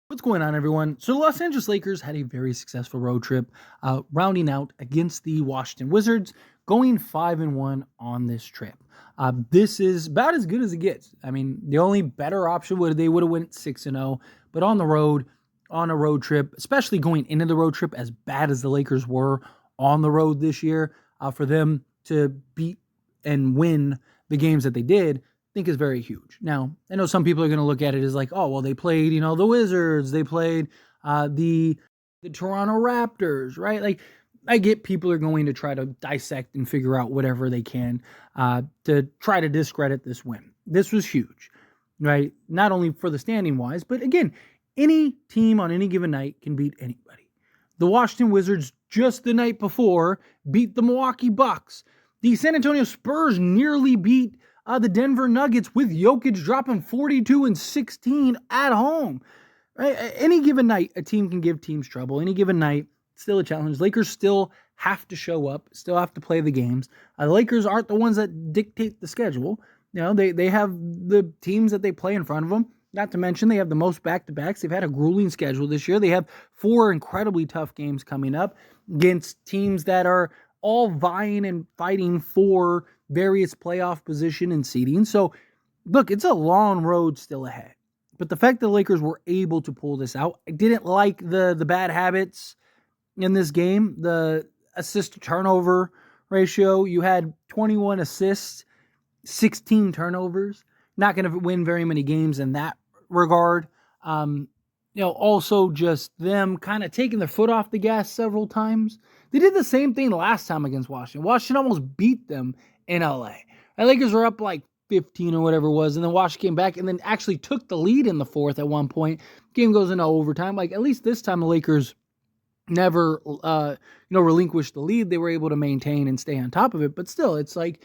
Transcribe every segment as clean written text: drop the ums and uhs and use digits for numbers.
What's going on, everyone? So the Los Angeles Lakers had a very successful road trip, rounding out against the Washington Wizards, going 5-1 on this trip. This is about as good as it gets. I mean, the only better option would they would have went 6-0, but on the road, on a road trip, especially going into the road trip, as bad as the Lakers were on the road this year, for them to beat and win the games that they did, think is very huge. Now, I know some people are going to look at it as like, oh, well, they played, the Wizards, they played the Toronto Raptors, right? Like, I get people are going to try to dissect and figure out whatever they can to try to discredit this win. This was huge, right? Not only for the standing wise, but again, any team on any given night can beat anybody. The Washington Wizards just the night before beat the Milwaukee Bucks. The San Antonio Spurs nearly beat the Denver Nuggets with Jokic dropping 42 and 16 at home. Right? Any given night, a team can give teams trouble. Any given night, still a challenge. Lakers still have to show up, still have to play the games. The Lakers aren't the ones that dictate the schedule. They have the teams that they play in front of them. Not to mention, they have the most back-to-backs. They've had a grueling schedule this year. They have 4 incredibly tough games coming up against teams that are all vying and fighting for various playoff position and seeding. So, look, it's a long road still ahead. But the fact that the Lakers were able to pull this out, I didn't like the bad habits in this game. The assist to turnover ratio, you had 21 assists, 16 turnovers. Not going to win very many games in that regard. Also just them kind of taking their foot off the gas several times. They did the same thing last time against Washington. Washington almost beat them in LA. The Lakers were up like 15 or whatever it was, and then Washington came back and then actually took the lead in the fourth at one point. Game goes into overtime. Like, at least this time the Lakers never relinquished the lead. They were able to maintain and stay on top of it. But still, it's like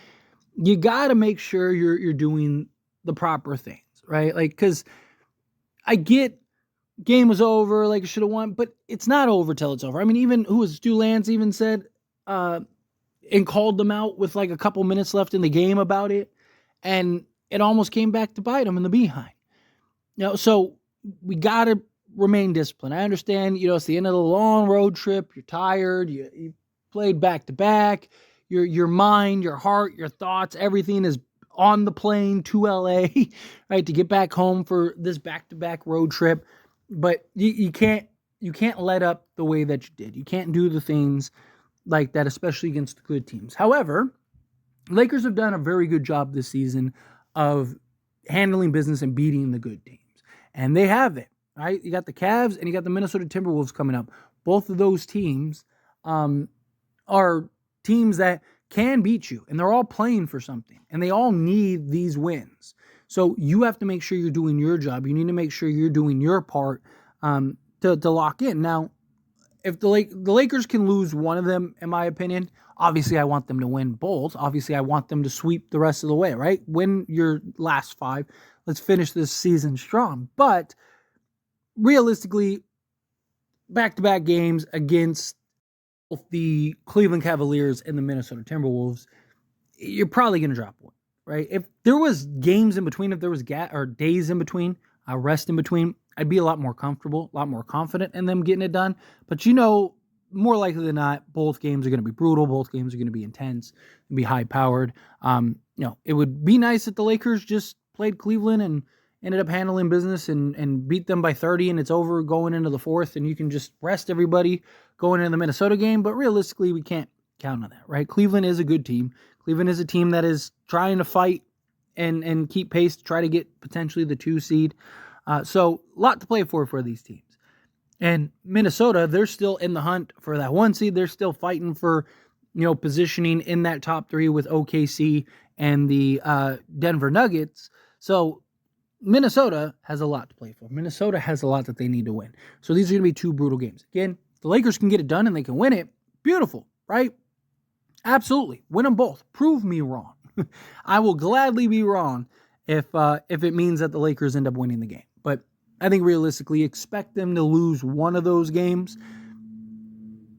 you got to make sure you're doing the proper things, right? Like, because I get game was over, like, should have won, but it's not over till it's over. I mean, even Stu Lance even said and called them out with like a couple minutes left in the game about it, and it almost came back to bite them in the behind. So we got to remain disciplined. I understand, it's the end of the long road trip. You're tired. You played back to back. Your mind, your heart, your thoughts, everything is on the plane to LA, right, to get back home for this back-to-back road trip. But you can't let up the way that you did. You can't do the things like that, especially against the good teams. However, Lakers have done a very good job this season of handling business and beating the good teams. And they have it, right? You got the Cavs and you got the Minnesota Timberwolves coming up. Both of those teams are teams that can beat you, and they're all playing for something, and they all need these wins. So you have to make sure you're doing your job. You need to make sure you're doing your part to lock in. Now, if the Lakers can lose one of them, in my opinion, obviously I want them to win both. Obviously I want them to sweep the rest of the way, right? Win your last 5. Let's finish this season strong. But realistically, back-to-back games against the Cleveland Cavaliers and the Minnesota Timberwolves, you're probably going to drop one, right? If there was games in between, if there was days in between, rest in between, I'd be a lot more comfortable, a lot more confident in them getting it done. But more likely than not, both games are going to be brutal. Both games are going to be intense and be high-powered. It would be nice if the Lakers just played Cleveland and ended up handling business and beat them by 30 and it's over going into the fourth and you can just rest everybody going into the Minnesota game. But realistically, we can't count on that, right? Cleveland is a good team. Cleveland is a team that is trying to fight and keep pace to try to get potentially the 2 seed. So a lot to play for these teams. And Minnesota, they're still in the hunt for that 1 seed. They're still fighting for, positioning in that top 3 with OKC and the Denver Nuggets. So Minnesota has a lot to play for. Minnesota has a lot that they need to win. So these are going to be 2 brutal games. Again, the Lakers can get it done and they can win it. Beautiful, right? Absolutely. Win them both. Prove me wrong. I will gladly be wrong if it means that the Lakers end up winning the game. But I think realistically, expect them to lose one of those games.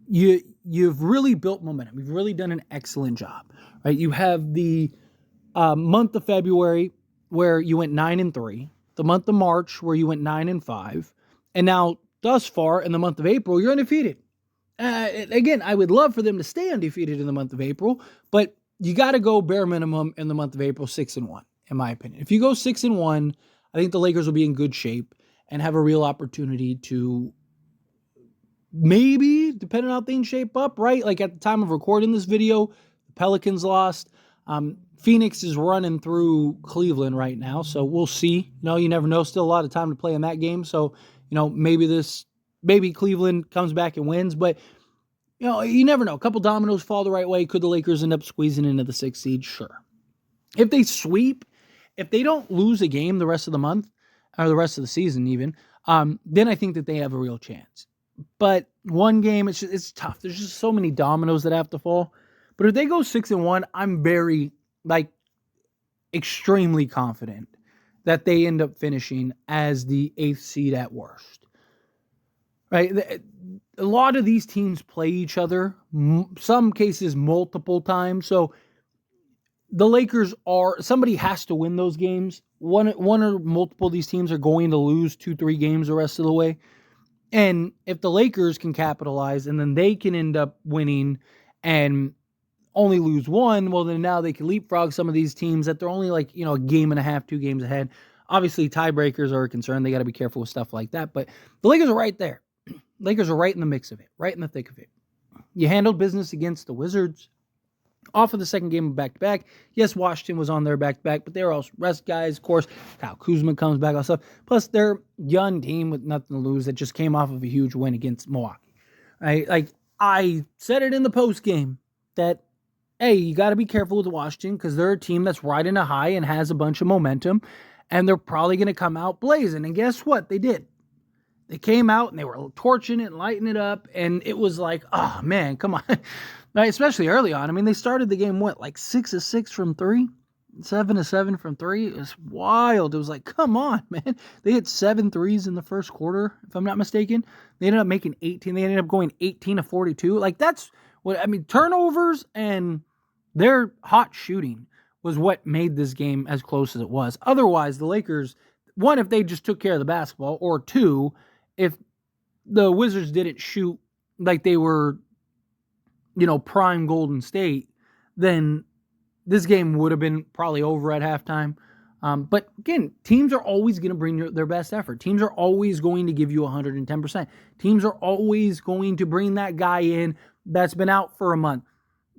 You've really built momentum. You've really done an excellent job, right? You have the month of February where you went 9-3, the month of March where you went 9-5, And now, thus far, in the month of April, you're undefeated. Again, I would love for them to stay undefeated in the month of April, but you got to go bare minimum in the month of April 6-1, in my opinion. If you go 6-1, I think the Lakers will be in good shape and have a real opportunity to maybe, depending on how things shape up, right? Like at the time of recording this video, the Pelicans lost. Phoenix is running through Cleveland right now, so we'll see. You never know. Still a lot of time to play in that game, so maybe Cleveland comes back and wins, but you never know. A couple dominoes fall the right way. Could the Lakers end up squeezing into the 6th seed? Sure. If they sweep, if they don't lose a game the rest of the month or the rest of the season even, then I think that they have a real chance. But one game, it's tough. There's just so many dominoes that have to fall. But if they go 6-1, I'm very, extremely confident that they end up finishing as the 8th seed at worst. Right? A lot of these teams play each other, some cases multiple times. So the Lakers somebody has to win those games. One or multiple of these teams are going to lose 2-3 games the rest of the way. And if the Lakers can capitalize and then they can end up winning and only lose one, well, then now they can leapfrog some of these teams that they're only a game and a half, 2 games ahead. Obviously, tiebreakers are a concern. They got to be careful with stuff like that. But the Lakers are right there. Lakers are right in the mix of it, right in the thick of it. You handled business against the Wizards off of the second game of back-to-back. Yes, Washington was on their back-to-back, but they were all rest guys. Of course, Kyle Kuzma comes back, all stuff. Plus, they're a young team with nothing to lose that just came off of a huge win against Milwaukee. Right? I said it in the post game that, hey, you got to be careful with Washington because they're a team that's riding a high and has a bunch of momentum, and they're probably going to come out blazing. And guess what? They did. They came out and they were torching it and lighting it up, and it was like, oh, man, come on. Right, especially early on. I mean, they started the game, 6 of 6 from 3? 7 of 7 from 3? It was wild. It was like, come on, man. They hit 7 threes in the first quarter, if I'm not mistaken. They ended up making 18. They ended up going 18 of 42. That's what, turnovers and their hot shooting was what made this game as close as it was. Otherwise, the Lakers, one, if they just took care of the basketball, or two, if the Wizards didn't shoot like they were, prime Golden State, then this game would have been probably over at halftime. But again, teams are always going to bring their best effort. Teams are always going to give you 110%. Teams are always going to bring that guy in that's been out for a month.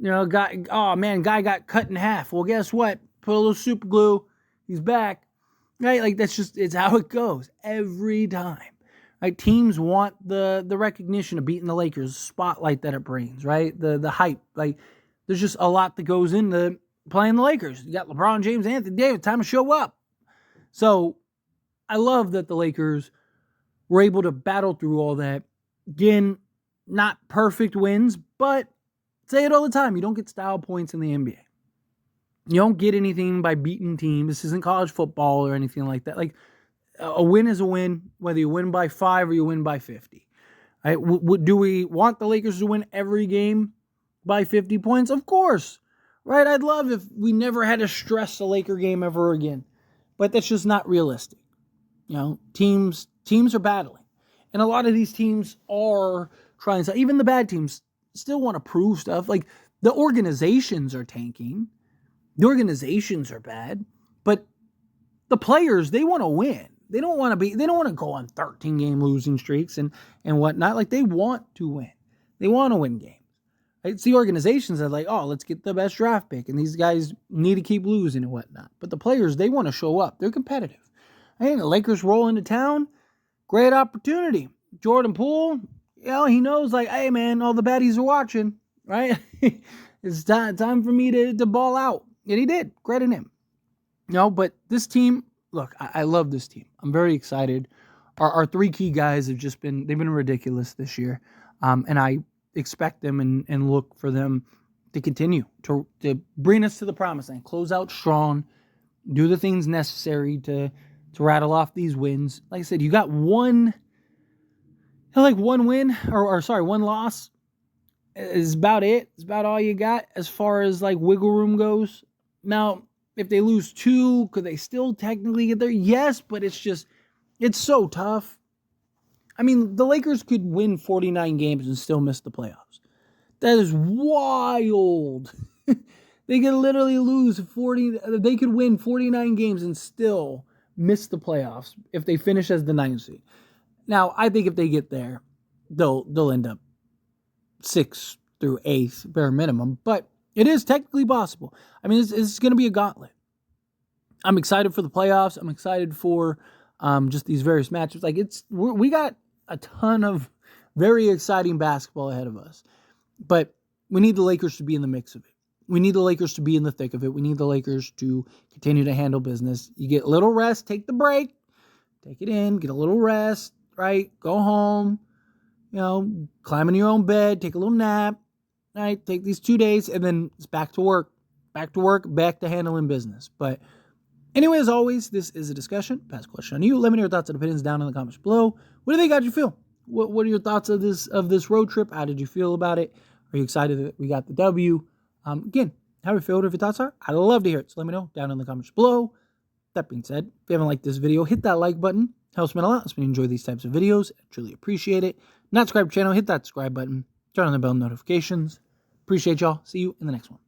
Guy got cut in half. Well, guess what? Put a little super glue. He's back. Right? It's how it goes every time. Right? Teams want the recognition of beating the Lakers, spotlight that it brings, right? The hype. There's just a lot that goes into playing the Lakers. You got LeBron James, Anthony Davis, time to show up. So I love that the Lakers were able to battle through all that. Again, not perfect wins, but say it all the time. You don't get style points in the NBA. You don't get anything by beating teams. This isn't college football or anything like that. A win is a win, whether you win by 5 or you win by 50. Right? Do we want the Lakers to win every game by 50 points? Of course. Right? I'd love if we never had to stress a Laker game ever again. But that's just not realistic. Teams are battling. And a lot of these teams are trying to, even the bad teams still want to prove stuff. The organizations are tanking. The organizations are bad. But the players, they want to win. They don't want to go on 13-game losing streaks and whatnot. They want to win. They want to win games. It's the organizations that let's get the best draft pick, and these guys need to keep losing and whatnot. But the players, they want to show up. They're competitive. Hey, the Lakers roll into town. Great opportunity. Jordan Poole, he knows, hey, man, all the baddies are watching, right? It's time for me to ball out. And he did. Credit him. But this team, look, I love this team. I'm very excited. Our 3 key guys they've been ridiculous this year. And I expect them and look for them to continue to bring us to the promised land, close out strong, do the things necessary to rattle off these wins. Like I said, you got one win one loss is about it. It's about all you got as far as wiggle room goes. Now, if they lose 2, could they still technically get there? Yes, but it's so tough. I mean, the Lakers could win 49 games and still miss the playoffs. That is wild. They could literally lose 40. They could win 49 games and still miss the playoffs if they finish as the 9th seed. Now, I think if they get there, they'll end up 6th through 8th bare minimum, but it is technically possible. I mean, it's going to be a gauntlet. I'm excited for the playoffs. I'm excited for just these various matchups. Like we got a ton of very exciting basketball ahead of us, but we need the Lakers to be in the mix of it. We need the Lakers to be in the thick of it. We need the Lakers to continue to handle business. You get a little rest, take the break, take it in, get a little rest, right? Go home, climb in your own bed, take a little nap, right? Take these 2 days, and then it's back to work, back to handling business. But anyway, as always, this is a discussion. Pass a question on you. Let me know your thoughts and opinions down in the comments below. What do you think? How'd you feel? What are your thoughts of this road trip? How did you feel about it? Are you excited that we got the W? Again, how do you feel? What your thoughts are? I'd love to hear it. So let me know down in the comments below. That being said, if you haven't liked this video, hit that like button. Helps me a lot. Helps me enjoy these types of videos. I truly appreciate it. Not subscribe to the channel, hit that subscribe button. Turn on the bell notifications. Appreciate y'all. See you in the next one.